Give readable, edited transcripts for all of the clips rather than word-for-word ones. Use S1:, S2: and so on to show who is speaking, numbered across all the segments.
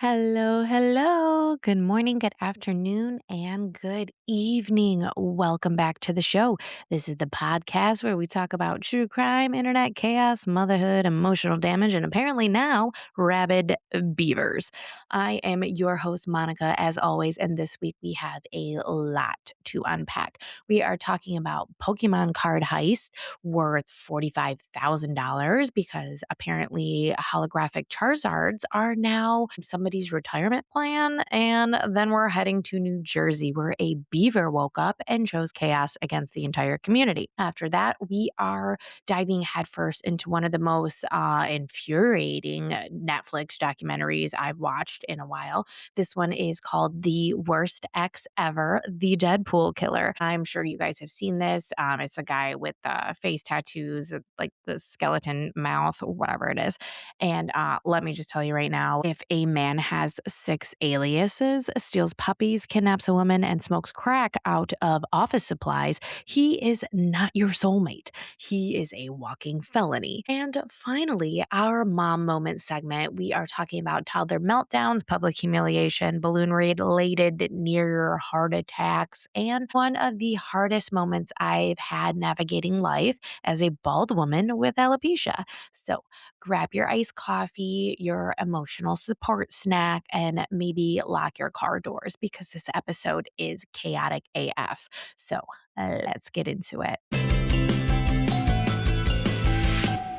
S1: Hello, hello. Good morning, good afternoon, and good evening. Welcome back to the show. This is the podcast where we talk about true crime, internet chaos, motherhood, emotional damage, and apparently now rabid beavers. I am your host, Monica, as always, and this week we have a lot to unpack. We are talking about Pokemon card heist worth $45,000 because apparently holographic Charizards are now somebody's retirement plan. And then we're heading to New Jersey, where a beaver woke up and chose chaos against the entire community. After that, we are diving headfirst into one of the most infuriating Netflix documentaries I've watched in a while. This one is called The Worst Ex Ever, The Deadpool Killer. I'm sure you guys have seen this. It's a guy with face tattoos, like the skeleton mouth, or whatever it is. And let me just tell you right now, if a man has six aliases, steals puppies, kidnaps a woman, and smokes crack out of office supplies, he is not your soulmate. He is a walking felony. And finally, our mom moment segment, we are talking about toddler meltdowns, public humiliation, balloon related near heart attacks, and one of the hardest moments I've had navigating life as a bald woman with alopecia. So grab your iced coffee, your emotional support snack, and maybe lock your car doors because this episode is chaotic AF. So let's get into it.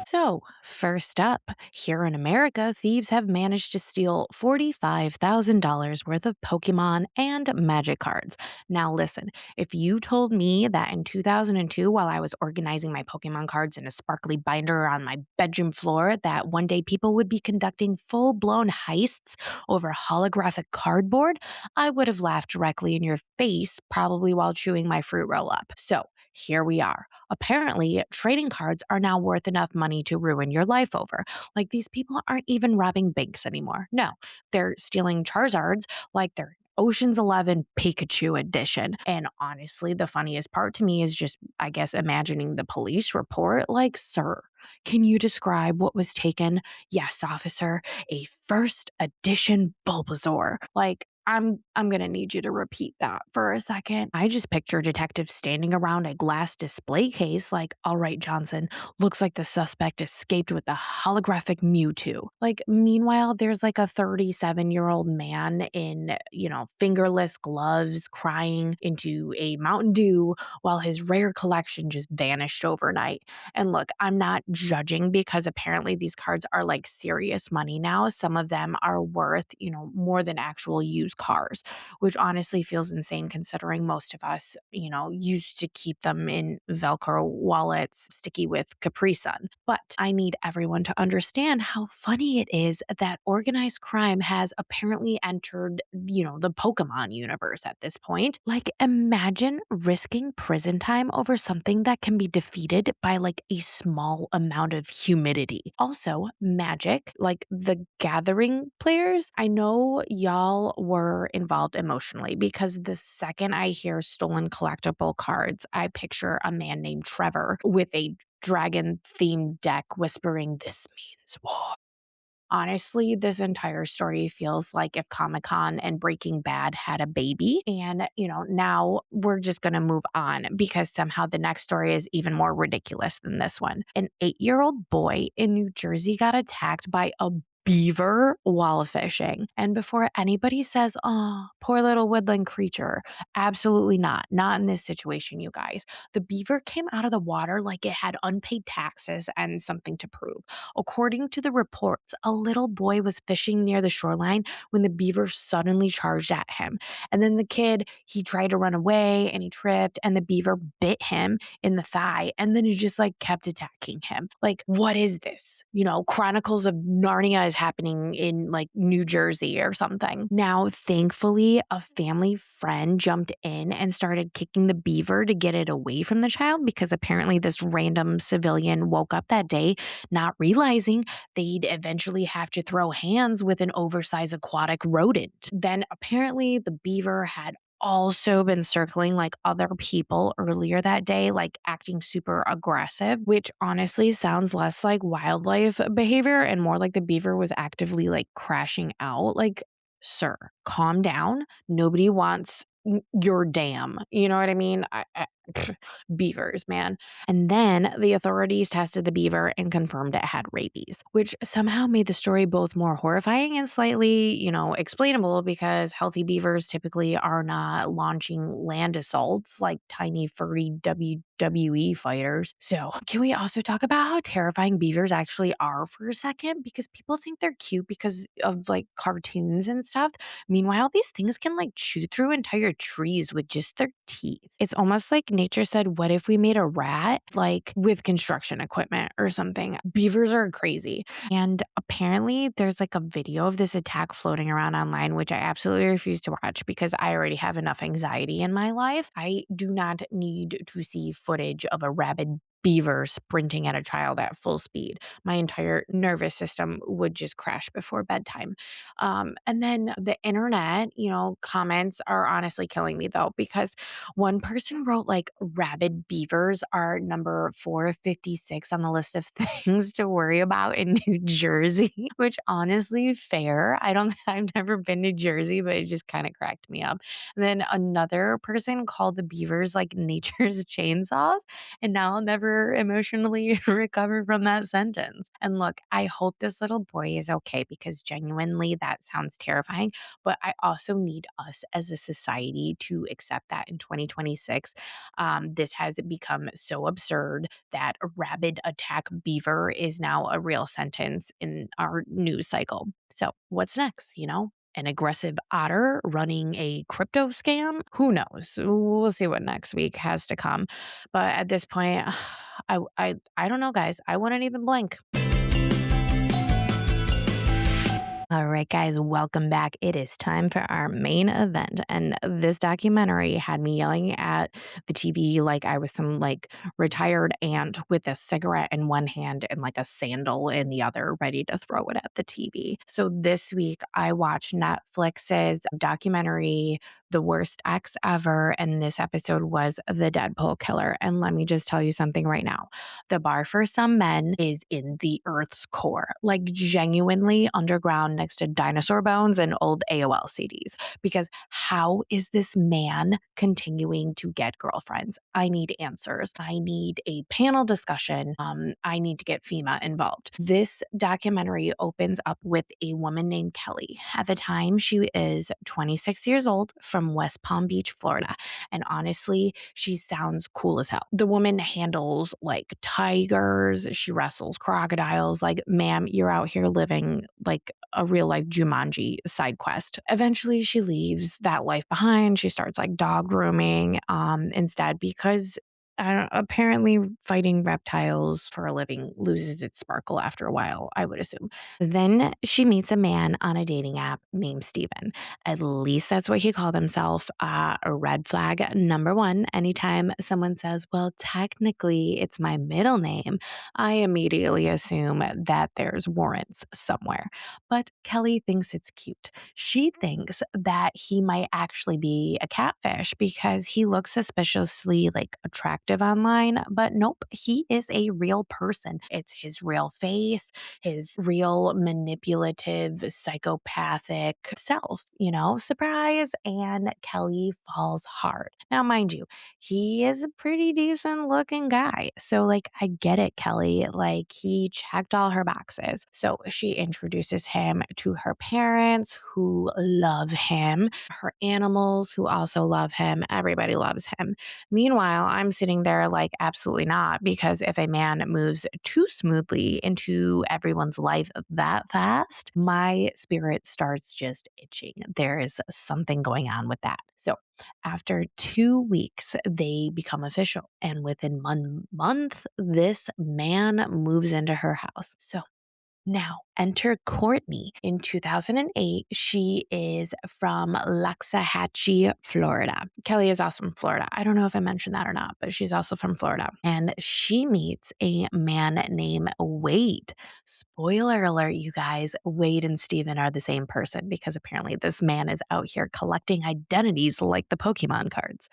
S1: So, first up, here in America, thieves have managed to steal $45,000 worth of Pokemon and Magic cards. Now, listen, if you told me that in 2002, while I was organizing my Pokemon cards in a sparkly binder on my bedroom floor, that one day people would be conducting full blown heists over holographic cardboard, I would have laughed directly in your face, probably while chewing my fruit roll up. So, here we are. Apparently, trading cards are now worth enough money to ruin your life over. Like these people aren't even robbing banks anymore. No, they're stealing Charizards like they're Ocean's 11 Pikachu edition. And honestly, the funniest part to me is just, I guess, imagining the police report like, sir, can you describe what was taken? Yes, officer, a first edition Bulbasaur. Like, I'm gonna need you to repeat that for a second. I just picture detectives standing around a glass display case like, all right, Johnson, looks like the suspect escaped with the holographic Mewtwo. Like, meanwhile, there's like a 37-year-old man in, fingerless gloves crying into a Mountain Dew while his rare collection just vanished overnight. And look, I'm not judging because apparently these cards are like serious money now. Some of them are worth, more than actual used cars, which honestly feels insane considering most of us, used to keep them in Velcro wallets, sticky with Capri Sun. But I need everyone to understand how funny it is that organized crime has apparently entered, the Pokemon universe at this point. Like, imagine risking prison time over something that can be defeated by like a small amount of humidity. Also, Magic, like the Gathering players, I know y'all were involved emotionally because the second I hear stolen collectible cards, I picture a man named Trevor with a dragon themed deck whispering, "This means war." Honestly, this entire story feels like if Comic Con and Breaking Bad had a baby. And, now we're just going to move on because somehow the next story is even more ridiculous than this one. An 8-year-old boy in New Jersey got attacked by a beaver while fishing. And before anybody says, oh, poor little woodland creature, absolutely not. Not in this situation, you guys. The beaver came out of the water like it had unpaid taxes and something to prove. According to the reports, a little boy was fishing near the shoreline when the beaver suddenly charged at him. And then the kid, he tried to run away and he tripped and the beaver bit him in the thigh and then he just like kept attacking him. Like, what is this? Chronicles of Narnia is happening in like New Jersey or something. Now, thankfully, a family friend jumped in and started kicking the beaver to get it away from the child because apparently this random civilian woke up that day not realizing they'd eventually have to throw hands with an oversized aquatic rodent. Then apparently the beaver had also been circling like other people earlier that day, like acting super aggressive, which honestly sounds less like wildlife behavior and more like the beaver was actively like crashing out. Like, sir, calm down. Nobody wants your dam. You know what I mean? Beavers, man. And then the authorities tested the beaver and confirmed it had rabies, which somehow made the story both more horrifying and slightly, explainable because healthy beavers typically are not launching land assaults like tiny furry WWE fighters. So, can we also talk about how terrifying beavers actually are for a second? Because people think they're cute because of like cartoons and stuff. Meanwhile, these things can like chew through entire trees with just their teeth. It's almost like nature said, what if we made a rat like with construction equipment or something? Beavers are crazy. And apparently, there's like a video of this attack floating around online, which I absolutely refuse to watch because I already have enough anxiety in my life. I do not need to see footage of a rabid beaver sprinting at a child at full speed. My entire nervous system would just crash before bedtime. And then the internet, comments are honestly killing me though, because one person wrote like rabid beavers are number 456 on the list of things to worry about in New Jersey, which honestly fair. I've never been to Jersey, but it just kind of cracked me up. And then another person called the beavers like nature's chainsaws. And now I'll never emotionally recover from that sentence. And look, I hope this little boy is okay because genuinely that sounds terrifying. But I also need us as a society to accept that in 2026, this has become so absurd that a rabid attack beaver is now a real sentence in our news cycle. So, what's next? An aggressive otter running a crypto scam? Who knows? We'll see what next week has to come. But at this point, I don't know, guys. I wouldn't even blink. All right, guys, welcome back. It is time for our main event. And this documentary had me yelling at the TV like I was some like retired aunt with a cigarette in one hand and like a sandal in the other, ready to throw it at the TV. So this week, I watched Netflix's documentary, The Worst Ex Ever. And this episode was The Deadpool Killer. And let me just tell you something right now. The bar for some men is in the Earth's core, like genuinely underground next to dinosaur bones and old AOL CDs. Because how is this man continuing to get girlfriends? I need answers. I need a panel discussion. I need to get FEMA involved. This documentary opens up with a woman named Kelly. At the time, she is 26 years old from West Palm Beach, Florida. And honestly, she sounds cool as hell. The woman handles like tigers, she wrestles crocodiles. Like, ma'am, you're out here living like a real life Jumanji side quest. Eventually, she leaves that life behind. She starts like dog grooming instead because apparently fighting reptiles for a living loses its sparkle after a while, I would assume. Then she meets a man on a dating app named Steven. At least that's what he called himself. A red flag number one. Anytime someone says, well, technically it's my middle name, I immediately assume that there's warrants somewhere. But Kelly thinks it's cute. She thinks that he might actually be a catfish because he looks suspiciously like attractive online, but nope, he is a real person. It's his real face, his real manipulative, psychopathic self, surprise. And Kelly falls hard. Now, mind you, he is a pretty decent looking guy. So, like, I get it, Kelly. Like, he checked all her boxes. So, she introduces him to her parents who love him, her animals who also love him. Everybody loves him. Meanwhile, I'm sitting there like, absolutely not, because if a man moves too smoothly into everyone's life that fast, my spirit starts just itching. There is something going on with that. So, after 2 weeks, they become official. And within 1 month, this man moves into her house. So, Now, enter Courtney. In 2008, she is from Loxahatchee, Florida. Kelly is also from Florida. I don't know if I mentioned that or not, but she's also from Florida. And she meets a man named Wade. Spoiler alert, you guys, Wade and Steven are the same person because apparently this man is out here collecting identities like the Pokemon cards.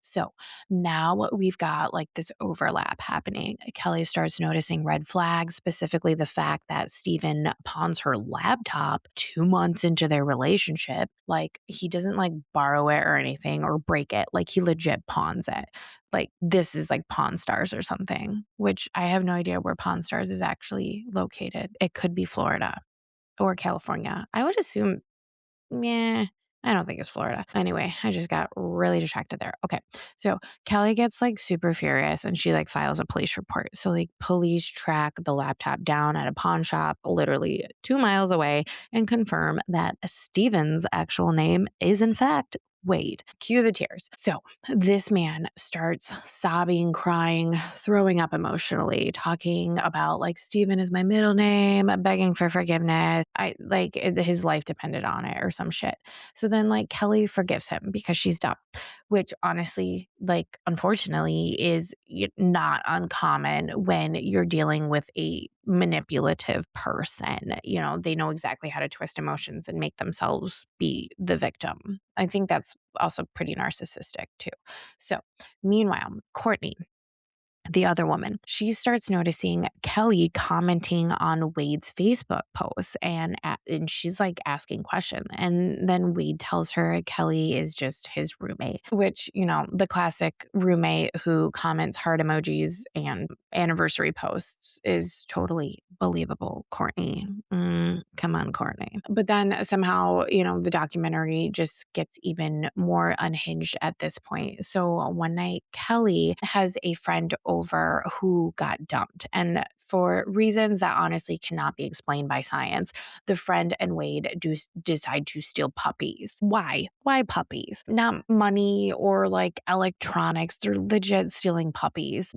S1: So now we've got like this overlap happening. Kelly starts noticing red flags, specifically the fact that Steven pawns her laptop 2 months into their relationship. Like he doesn't like borrow it or anything or break it. Like he legit pawns it. Like this is like Pawn Stars or something, which I have no idea where Pawn Stars is actually located. It could be Florida or California. I would assume, yeah, I don't think it's Florida. Anyway, I just got really distracted there. Okay. So Kelly gets like super furious and she like files a police report. So like police track the laptop down at a pawn shop literally 2 miles away and confirm that Steven's actual name is in fact Wade. Cue the tears. So this man starts sobbing, crying, throwing up emotionally, talking about like Steven is my middle name, begging for forgiveness. His life depended on it or some shit. So then like Kelly forgives him because she's dumb, which honestly, like unfortunately is not uncommon when you're dealing with a manipulative person. You know, they know exactly how to twist emotions and make themselves be the victim. I think that's also pretty narcissistic too. So, meanwhile, Courtney, the other woman, she starts noticing Kelly commenting on Wade's Facebook posts and she's like asking questions. And then Wade tells her Kelly is just his roommate, which, you know, the classic roommate who comments heart emojis and anniversary posts is totally believable. Courtney, come on, Courtney. But then somehow, you know, the documentary just gets even more unhinged at this point. So one night, Kelly has a friend over who got dumped. And for reasons that honestly cannot be explained by science, the friend and Wade do decide to steal puppies. Why? Why puppies? Not money or like electronics. They're legit stealing puppies.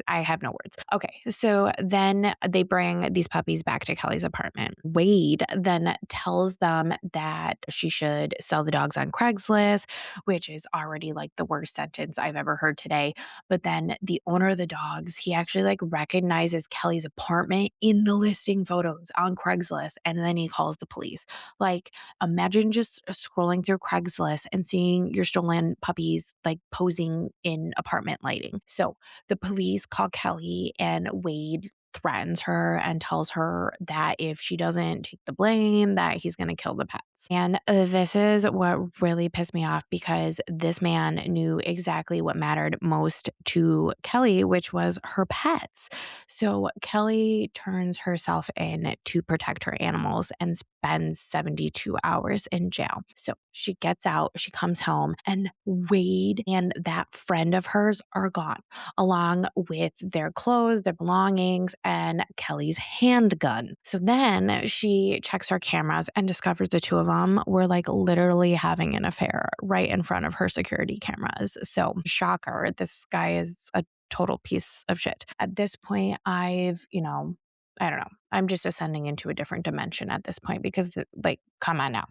S1: I have no words. Okay. So then they bring these puppies back to Kelly's apartment. Wade then tells them that she should sell the dogs on Craigslist, which is already like the worst sentence I've ever heard today. But then the owner of the dogs, he actually like recognizes Kelly's apartment in the listing photos on Craigslist. And then he calls the police. Like, imagine just scrolling through Craigslist and seeing your stolen puppies like posing in apartment lighting. So the police call Kelly and Wade threatens her and tells her that if she doesn't take the blame, that he's going to kill the pets. And this is what really pissed me off because this man knew exactly what mattered most to Kelly, which was her pets. So Kelly turns herself in to protect her animals and spends 72 hours in jail. So she gets out, she comes home, and Wade and that friend of hers are gone, along with their clothes, their belongings, and Kelly's handgun. So then she checks her cameras and discovers the two of them were like literally having an affair right in front of her security cameras. So, shocker, this guy is a total piece of shit. At this point, I don't know. I'm just ascending into a different dimension at this point because, like, come on now.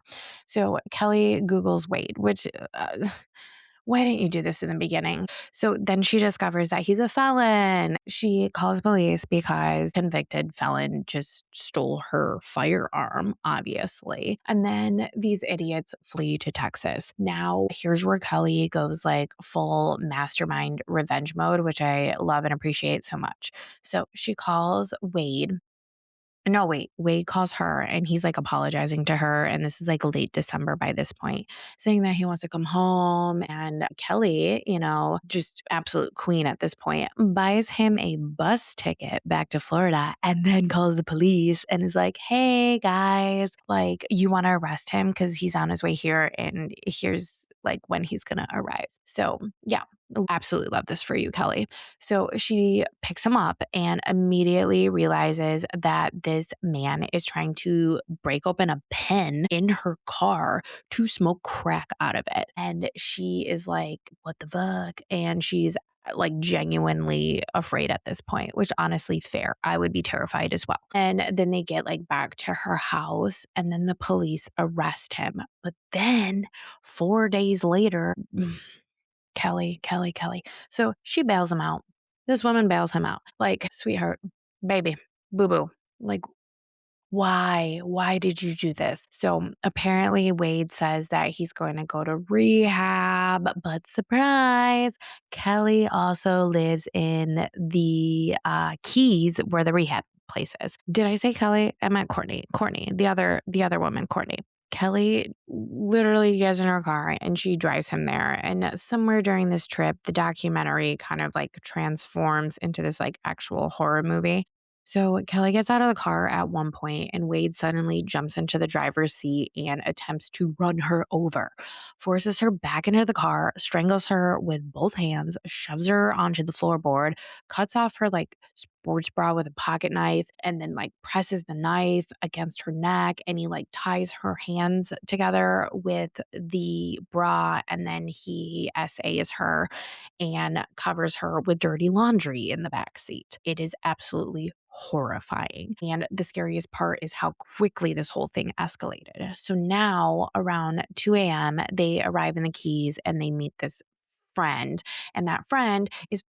S1: So Kelly Googles Wade, which why didn't you do this in the beginning? So then she discovers that he's a felon. She calls police because convicted felon just stole her firearm, obviously. And then these idiots flee to Texas. Now, here's where Kelly goes like full mastermind revenge mode, which I love and appreciate so much. So she calls Wade. No, wait. Wade calls her and he's like apologizing to her. And this is like late December by this point, saying that he wants to come home. And Kelly, you know, just absolute queen at this point, buys him a bus ticket back to Florida and then calls the police and is like, hey guys, like, you want to arrest him because he's on his way here and here's like when he's going to arrive. So, yeah, absolutely love this for you, Kelly. So she picks him up and immediately realizes that this man is trying to break open a pen in her car to smoke crack out of it. And she is like, what the fuck? And she's like genuinely afraid at this point, which honestly fair. I would be terrified as well. And then they get like back to her house and then the police arrest him. But then 4 days later, Kelly. So she bails him out. This woman bails him out. Like, sweetheart, baby, boo boo. Like, why? Why did you do this? So apparently, Wade says that he's going to go to rehab, but surprise, Kelly also lives in the Keys where the rehab place is. Did I say Kelly? I meant Courtney. Courtney, the other woman, Courtney. Kelly literally gets in her car and she drives him there. And somewhere during this trip, the documentary kind of like transforms into this like actual horror movie. So Kelly gets out of the car at one point, and Wade suddenly jumps into the driver's seat and attempts to run her over, forces her back into the car, strangles her with both hands, shoves her onto the floorboard, cuts off her like sports bra with a pocket knife, and then like presses the knife against her neck. And he like ties her hands together with the bra, and then he SAs her and covers her with dirty laundry in the back seat. It is absolutely horrifying. And the scariest part is how quickly this whole thing escalated. So now around 2 a.m., they arrive in the Keys and they meet this friend. And that friend is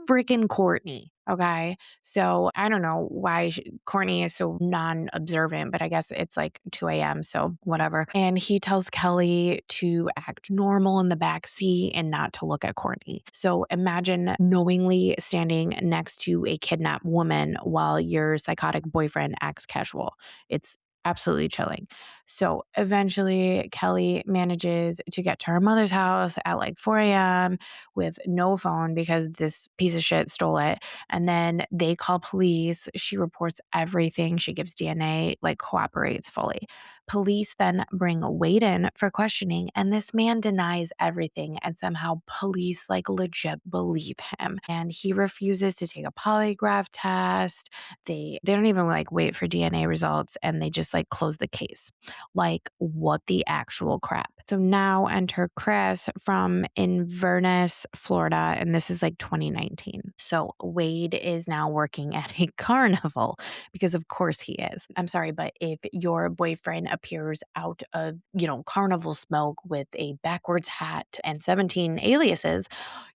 S1: freaking Courtney. Okay. So I don't know why Courtney is so non observant, but I guess it's like 2 a.m. So whatever. And he tells Kelly to act normal in the back seat and not to look at Courtney. So imagine knowingly standing next to a kidnapped woman while your psychotic boyfriend acts casual. It's absolutely chilling. So eventually, Kelly manages to get to her mother's house at like 4 a.m. with no phone because this piece of shit stole it. And then they call police. She reports everything. She gives DNA, like cooperates fully. Police then bring Wade in for questioning, and this man denies everything. And somehow police like legit believe him. And he refuses to take a polygraph test. They don't even like wait for DNA results, and they just like close the case. Like, what the actual crap? So now enter Chris from Inverness, Florida, and this is like 2019. So Wade is now working at a carnival because of course he is. I'm sorry, but if your boyfriend appears out of, carnival smoke with a backwards hat and 17 aliases,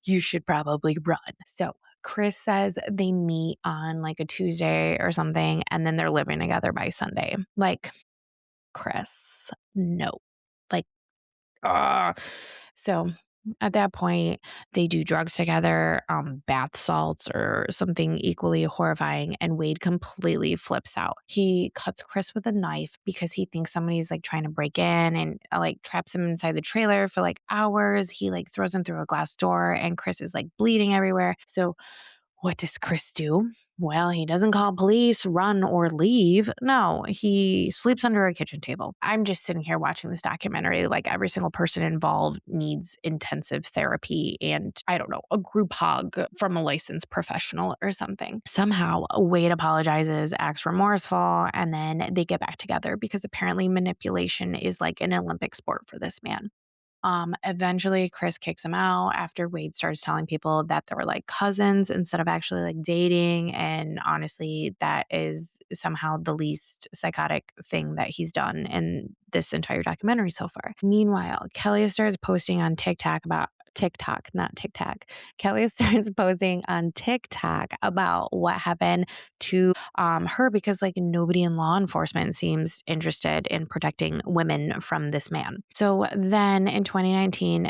S1: you should probably run. So Chris says they meet on like a Tuesday or something, and then they're living together by Sunday. Like, Chris, no. Like, ah. So at that point, they do drugs together, bath salts or something equally horrifying, and Wade completely flips out. He cuts Chris with a knife because he thinks somebody's like trying to break in and like traps him inside the trailer for like hours. He like throws him through a glass door, and Chris is like bleeding everywhere. So what does Chris do? Well, he doesn't call police, run, or leave. No, he sleeps under a kitchen table. I'm just sitting here watching this documentary. Like, every single person involved needs intensive therapy and, I don't know, a group hug from a licensed professional or something. Somehow, Wade apologizes, acts remorseful, and then they get back together because apparently manipulation is like an Olympic sport for this man. Eventually Chris kicks him out after Wade starts telling people that they were like cousins instead of actually like dating. And honestly, that is somehow the least psychotic thing that he's done in this entire documentary so far. Meanwhile, Kelly starts posting on TikTok about TikTok, not TikTok. Kelly starts posting on TikTok about what happened to her because like nobody in law enforcement seems interested in protecting women from this man. So then in 2019,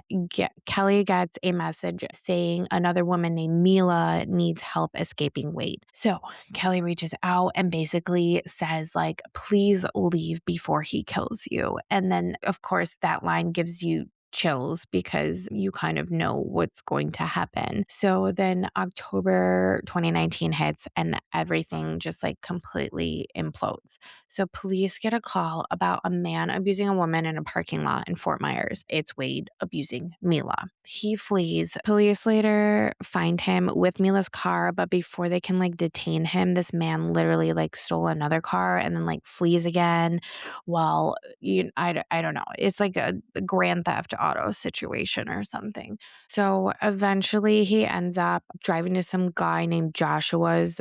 S1: Kelly gets a message saying another woman named Mila needs help escaping Wade. So Kelly reaches out and basically says like, please leave before he kills you. And then of course that line gives you chills because you kind of know what's going to happen. So then October 2019 hits and everything just like completely implodes. So police get a call about a man abusing a woman in a parking lot in Fort Myers. It's Wade abusing Mila. He flees. Police later find him with Mila's car, but before they can like detain him, this man literally like stole another car and then like flees again. Well, I don't know. It's like a grand theft auto situation or something. So eventually he ends up driving to some guy named Joshua's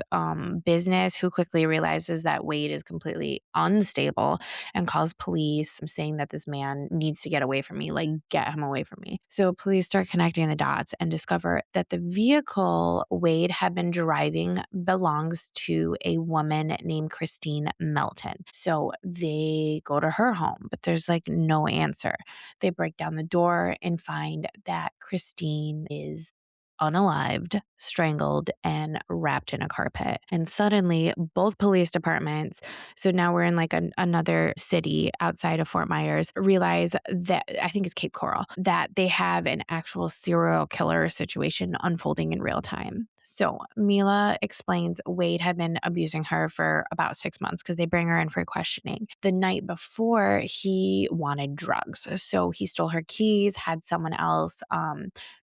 S1: business, who quickly realizes that Wade is completely unstable and calls police saying that this man needs to get away from me, like get him away from me. So police start connecting the dots and discover that the vehicle Wade had been driving belongs to a woman named Christine Melton. So they go to her home, but there's like no answer. They break down the door and find that Christine is unalived, strangled, and wrapped in a carpet. And suddenly, both police departments, so now we're in like another city outside of Fort Myers, realize that, I think it's Cape Coral, that they have an actual serial killer situation unfolding in real time. So Mila explains Wade had been abusing her for about 6 months because they bring her in for questioning. The night before, he wanted drugs. So he stole her keys, had someone else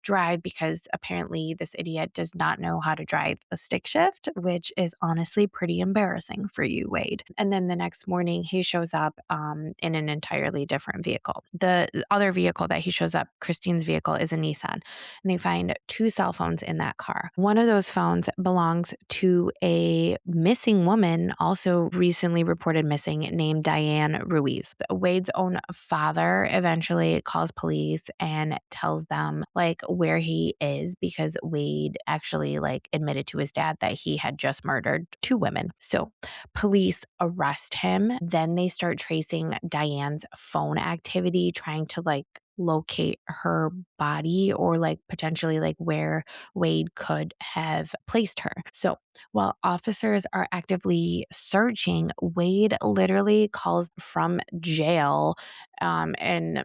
S1: drive because apparently this idiot does not know how to drive a stick shift, which is honestly pretty embarrassing for you, Wade. And then the next morning, he shows up in an entirely different vehicle. The other vehicle that he shows up, Christine's vehicle, is a Nissan, and they find 2 cell phones in that car. One of those phones belongs to a missing woman, also recently reported missing, named Diane Ruiz. Wade's own father eventually calls police and tells them like where he is, because Wade actually like admitted to his dad that he had just murdered 2 women. So police arrest him. Then they start tracing Diane's phone activity, trying to like locate her body or like potentially like where Wade could have placed her. So while officers are actively searching, Wade literally calls from jail and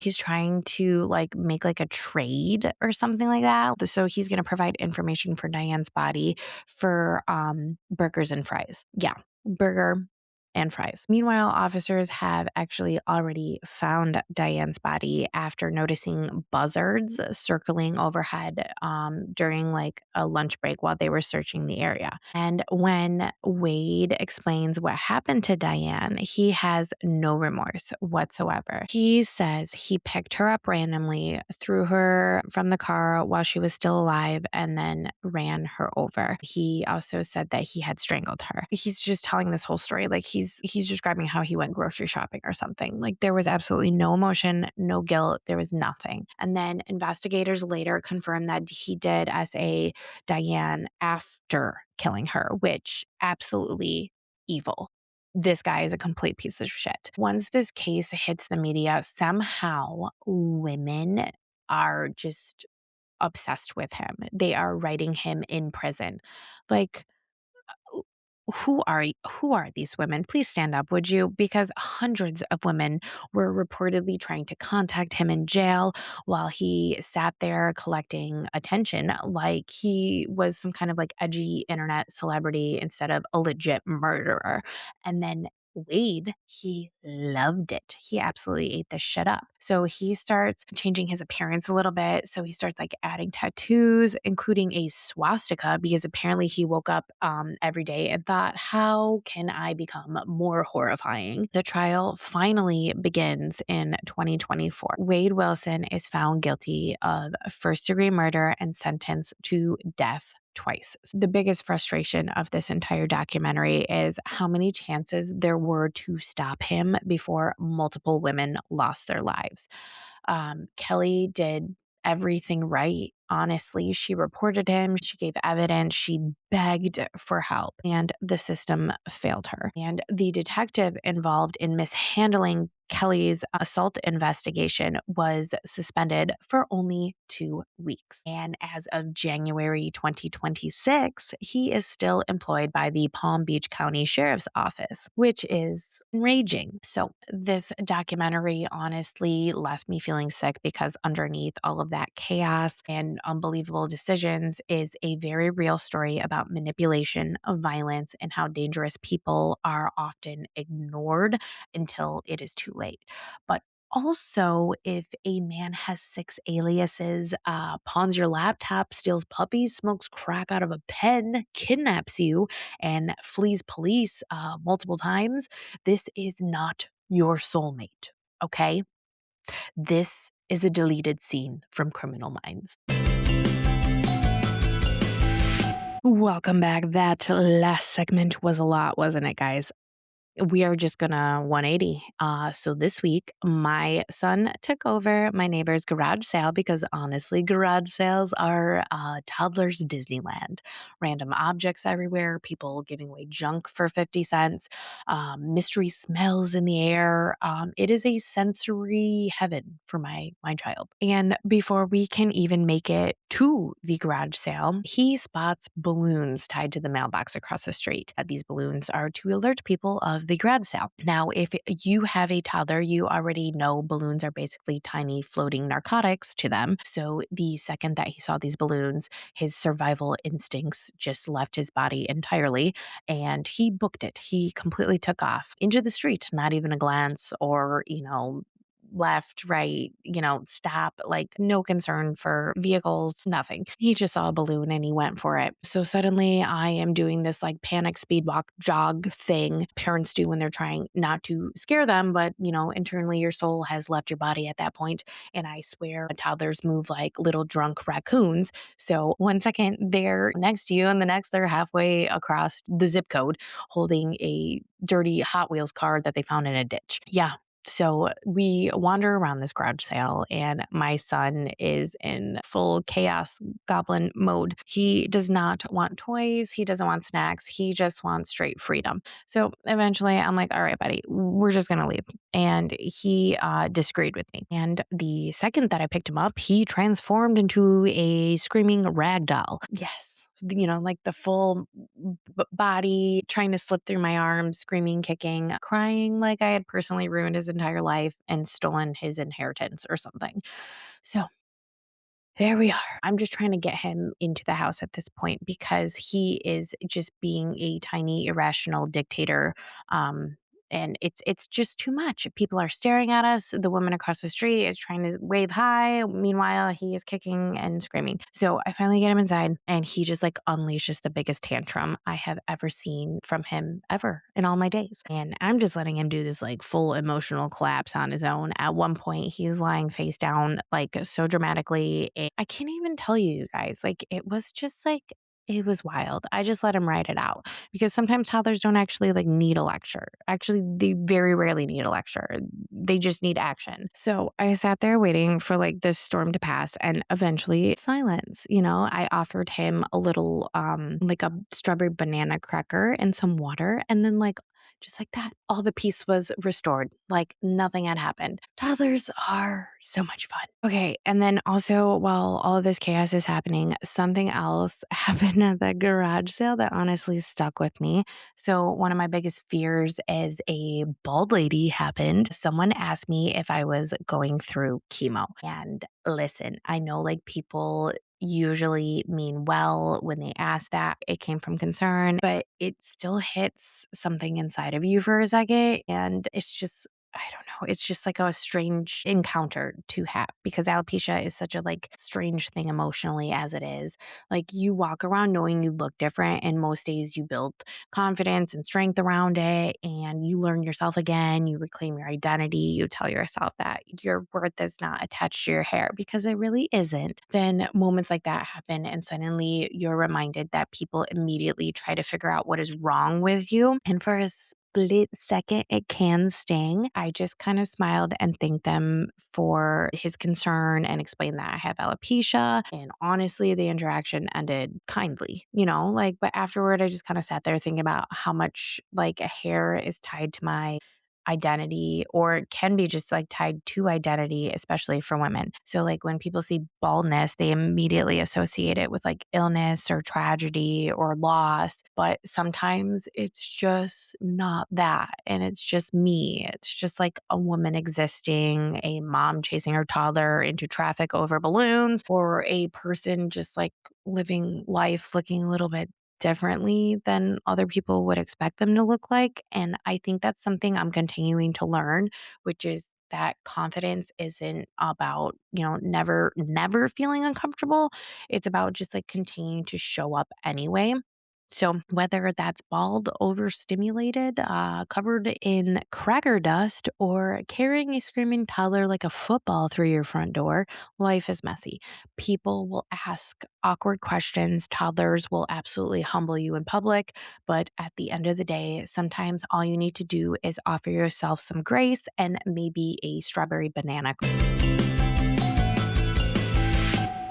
S1: he's trying to like make like a trade or something like that. So he's going to provide information for Diane's body for burgers and fries. Yeah, burger and fries. Meanwhile, officers have actually already found Diane's body after noticing buzzards circling overhead during like a lunch break while they were searching the area. And when Wade explains what happened to Diane, he has no remorse whatsoever. He says he picked her up randomly, threw her from the car while she was still alive, and then ran her over. He also said that he had strangled her. He's just telling this whole story like he's describing how he went grocery shopping or something. Like there was absolutely no emotion, no guilt, there was nothing. And then investigators later confirmed that he did SA Diane after killing her, which absolutely evil. This guy is a complete piece of shit. Once this case hits the media, somehow women are just obsessed with him. They are writing him in prison. Like who are these women? Please stand up, would you? Because hundreds of women were reportedly trying to contact him in jail while he sat there collecting attention like he was some kind of like edgy internet celebrity instead of a legit murderer. And then Wade, he loved it. He absolutely ate this shit up. So he starts changing his appearance a little bit. So he starts like adding tattoos, including a swastika, because apparently he woke up every day and thought, how can I become more horrifying? The trial finally begins in 2024. Wade Wilson is found guilty of first-degree murder and sentenced to death twice. The biggest frustration of this entire documentary is how many chances there were to stop him before multiple women lost their lives. Kelly did everything right. Honestly, she reported him, she gave evidence, she begged for help, and the system failed her. And the detective involved in mishandling Kelly's assault investigation was suspended for only 2 weeks. And as of January 2026, he is still employed by the Palm Beach County Sheriff's Office, which is enraging. So this documentary honestly left me feeling sick because underneath all of that chaos and unbelievable decisions is a very real story about manipulation of violence and how dangerous people are often ignored until it is too late. But also, if a man has 6 aliases, pawns your laptop, steals puppies, smokes crack out of a pen, kidnaps you, and flees police multiple times, this is not your soulmate, okay? This is a deleted scene from Criminal Minds. Welcome back. That last segment was a lot, wasn't it, guys? We are just gonna 180. So this week, my son took over my neighbor's garage sale because honestly, garage sales are toddler's Disneyland. Random objects everywhere, people giving away junk for 50 cents, mystery smells in the air. It is a sensory heaven for my child. And before we can even make it to the garage sale, he spots balloons tied to the mailbox across the street. These balloons are to alert people of the garage sale. Now, if you have a toddler, you already know balloons are basically tiny floating narcotics to them. So the second that he saw these balloons, his survival instincts just left his body entirely and he booked it. He completely took off into the street, not even a glance or, left, right, stop, like no concern for vehicles, nothing. He just saw a balloon and he went for it. So suddenly I am doing this like panic speed walk jog thing parents do when they're trying not to scare them, but internally your soul has left your body at that point. And I swear toddlers move like little drunk raccoons. So 1 second they're next to you and the next they're halfway across the zip code holding a dirty Hot Wheels car that they found in a ditch. Yeah, so we wander around this garage sale, and my son is in full chaos goblin mode. He does not want toys. He doesn't want snacks. He just wants straight freedom. So eventually, I'm like, all right, buddy, we're just going to leave. And he disagreed with me. And the second that I picked him up, he transformed into a screaming rag doll. Yes. Like the full body, trying to slip through my arms, screaming, kicking, crying like I had personally ruined his entire life and stolen his inheritance or something. So there we are. I'm just trying to get him into the house at this point because he is just being a tiny irrational dictator. And it's just too much. People are staring at us. The woman across the street is trying to wave hi. Meanwhile, he is kicking and screaming. So I finally get him inside and he just like unleashes the biggest tantrum I have ever seen from him ever in all my days. And I'm just letting him do this like full emotional collapse on his own. At one point, he's lying face down like so dramatically. I can't even tell you guys. Like it was just like it was wild. I just let him ride it out because sometimes toddlers don't actually like need a lecture. Actually, they very rarely need a lecture. They just need action. So I sat there waiting for like the storm to pass and eventually silence. I offered him a little like a strawberry banana cracker and some water and then like just like that, all the peace was restored, like nothing had happened. Toddlers are so much fun. Okay, and then also while all of this chaos is happening, something else happened at the garage sale that honestly stuck with me. So, one of my biggest fears is a bald lady happened. Someone asked me if I was going through chemo. And listen, I know like people usually mean well when they ask that. It came from concern, but it still hits something inside of you for a second. And it's just, I don't know. It's just like a strange encounter to have because alopecia is such a like strange thing emotionally as it is. Like you walk around knowing you look different, and most days you build confidence and strength around it, and you learn yourself again. You reclaim your identity. You tell yourself that your worth is not attached to your hair because it really isn't. Then moments like that happen, and suddenly you're reminded that people immediately try to figure out what is wrong with you. And for a split second, it can sting. I just kind of smiled and thanked them for his concern and explained that I have alopecia. And honestly, the interaction ended kindly, but afterward, I just kind of sat there thinking about how much like a hair is tied to my identity or it can be just like tied to identity, especially for women. So, like when people see baldness, they immediately associate it with like illness or tragedy or loss. But sometimes it's just not that. And it's just me. It's just like a woman existing, a mom chasing her toddler into traffic over balloons, or a person just like living life looking a little bit differently than other people would expect them to look like. And I think that's something I'm continuing to learn, which is that confidence isn't about, never feeling uncomfortable. It's about just like continuing to show up anyway. So, whether that's bald, overstimulated, covered in cracker dust, or carrying a screaming toddler like a football through your front door, life is messy. People will ask awkward questions. Toddlers will absolutely humble you in public. But at the end of the day, sometimes all you need to do is offer yourself some grace and maybe a strawberry banana.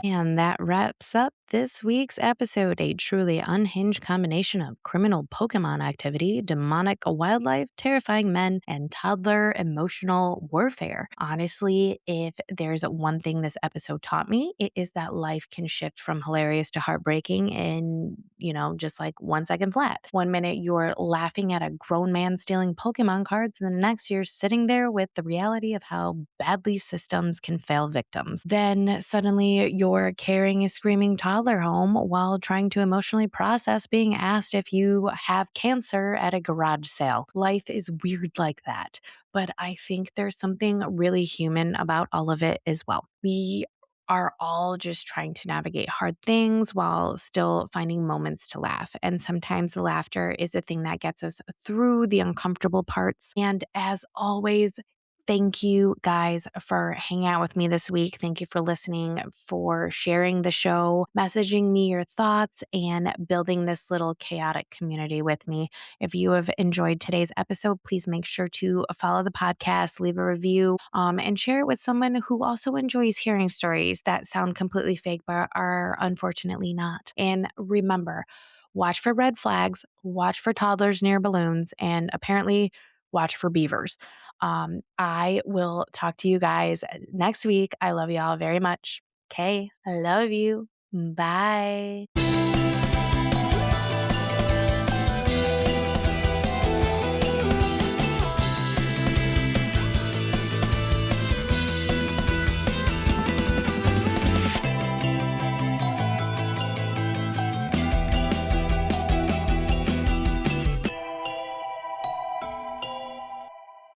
S1: And that wraps up this week's episode. A truly unhinged combination of criminal Pokemon activity, demonic wildlife, terrifying men, and toddler emotional warfare. Honestly, if there's one thing this episode taught me, it is that life can shift from hilarious to heartbreaking in, just like 1 second flat. One minute you're laughing at a grown man stealing Pokemon cards, and the next you're sitting there with the reality of how badly systems can fail victims. Then suddenly you're carrying a screaming toddler home while trying to emotionally process being asked if you have cancer at a garage sale. Life is weird like that, but I think there's something really human about all of it as well. We are all just trying to navigate hard things while still finding moments to laugh. And sometimes the laughter is the thing that gets us through the uncomfortable parts. And as always, thank you guys for hanging out with me this week. Thank you for listening, for sharing the show, messaging me your thoughts, and building this little chaotic community with me. If you have enjoyed today's episode, please make sure to follow the podcast, leave a review, and share it with someone who also enjoys hearing stories that sound completely fake but are unfortunately not. And remember, watch for red flags, watch for toddlers near balloons, and apparently watch for beavers. I will talk to you guys next week. I love you all very much. Okay. I love you. Bye.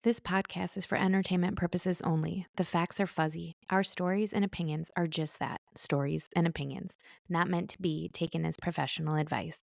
S1: This podcast is for entertainment purposes only. The facts are fuzzy. Our stories and opinions are just that, stories and opinions, not meant to be taken as professional advice.